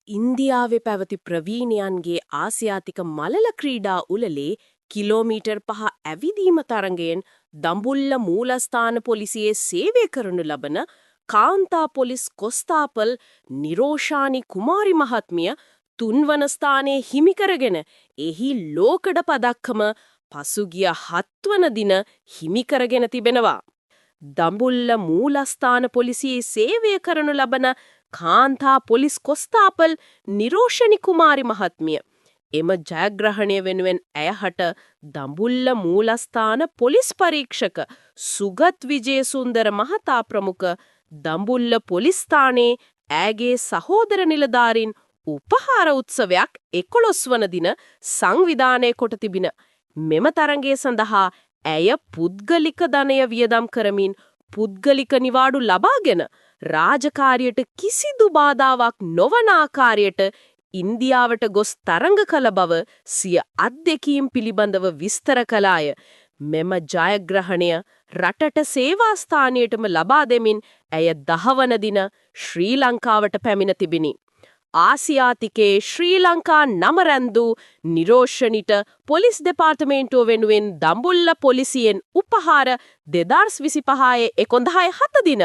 ඉන්දියාවේ පැවති ප්‍රවීණයන්ගේ ආසියාතික මලල ක්‍රීඩා උළෙලේ කිලෝමීටර් 5 ඇවිදීම තරඟයෙන් දඹුල්ල මූලස්ථාන පොලිසියේ සේවය කරනු ලබන කාන්තා පොලිස් කොස්තාපල් නිරෝෂානි කුමාරි මහත්මිය තුන්වන ස්ථානයේ හිමි කරගෙන එහි ලෝකඩ පදක්කම පසුගිය 7 වන දින හිමි කරගෙන තිබෙනවා. දඹුල්ල මූලස්ථාන පොලිසියේ සේවය කරනු ලබන කාන්තා පොලිස් කොස්තාපල් නිරෝෂණි කුමාරි මහත්මිය එම ජයග්‍රහණය වෙනුවෙන් ඇයහට දඹුල්ල මූලස්ථාන පොලිස් පරීක්ෂක සුගත් විජේසුන්දර මහතා ප්‍රමුඛ දඹුල්ල පොලිස් ස්ථානයේ ඇගේ සහෝදර නිලධාරීන් උපහාර උත්සවයක් 11 වන දින සංවිධානය කොට තිබින මෙම තරඟය සඳහා ඇය පුද්ගලික ධනය වියදම් කරමින් පුද්ගලික නිවාඩු ලබාගෙන රාජකාරියට කිසිදු බාධාවක් නොවන ආකාරයට ඉන්දියාවට ගොස් තරඟ කළ බව සිය අත්දැකීම් පිළිබඳව විස්තර කළාය. මෙම ජයග්‍රහණය රටට සේවා ස්ථානයටම ලබා දෙමින් ඇය 10 වන දින ශ්‍රී ලංකාවට පැමිණ තිබිනි. ආසියාතිකයේ ශ්‍රී ලංකා නම රැන්දූ නිරෝෂණිට පොලිස් දෙපාර්තමේන්තුව වෙනුවෙන් දඹුල්ල පොලිසියෙන් උපහාර 2025 11/7 දින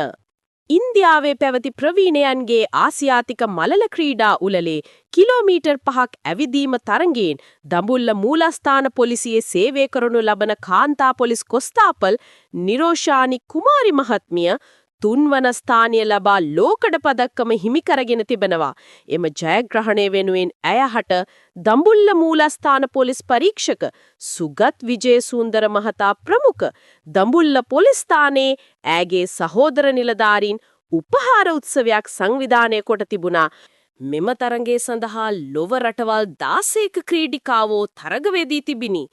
ඉන්දියාවේ පැවති ප්‍රවීණයන්ගේ ආසියාතික මලල ක්‍රීඩා උළෙලේ කිලෝමීටර් 5ක් ඇවිදීම තරඟයෙන් දඹුල්ල මූලස්ථාන පොලිසියේ සේවය කරනු ලබන කාන්තා පොලිස් කොස්තාපල් නිරෝෂානි කුමාරි මහත්මිය තුන්වන ස්ථානය ලබා ලෝකඩ පදක්කම හිමි කරගෙන තිබෙනවා. එම ජයග්‍රහණය වෙනුවෙන් ඇයහට දඹුල්ල මූලස්ථාන පොලිස් පරීක්ෂක සුගත් විජේසුන්දර මහතා ප්‍රමුඛ දඹුල්ල පොලිස් ස්ථානයේ ඇගේ සහෝදර නිලධාරීන් උපහාර උත්සවයක් සංවිධානය කොට තිබුණා. මෙම තරඟය සඳහා ලොව රටවල් 16ක ක්‍රීඩිකාවෝ තරඟවේදී තිබිනි.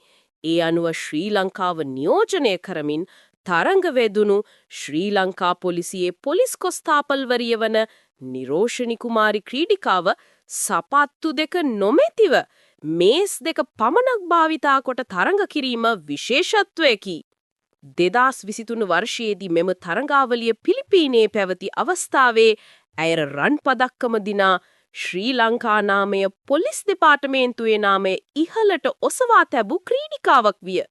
ඒ අනුව ශ්‍රී ලංකාව නියෝජනය කරමින් තරඟවේදුණු ශ්‍රී ලංකා පොලිසියේ පොලිස් කොස්තාපල්වරිය වන නිරෝෂණි කුමාරි ක්‍රීඩිකාව සපත්තු 2 නොමැතිව මේස් 2 පමණක් භාවිතා කොට තරඟ කිරීම විශේෂත්වයකි. 2023 වර්ෂයේදී මෙම තරඟාවලිය පිලිපීනයේ පැවති අවස්ථාවේ ඇය රන් පදක්කම දිනා ශ්‍රී ලංකා නාමය පොලිස් දෙපාර්තමේන්තුවේ නාමය ඉහළට ඔසවා තැබූ ක්‍රීඩිකාවක් විය.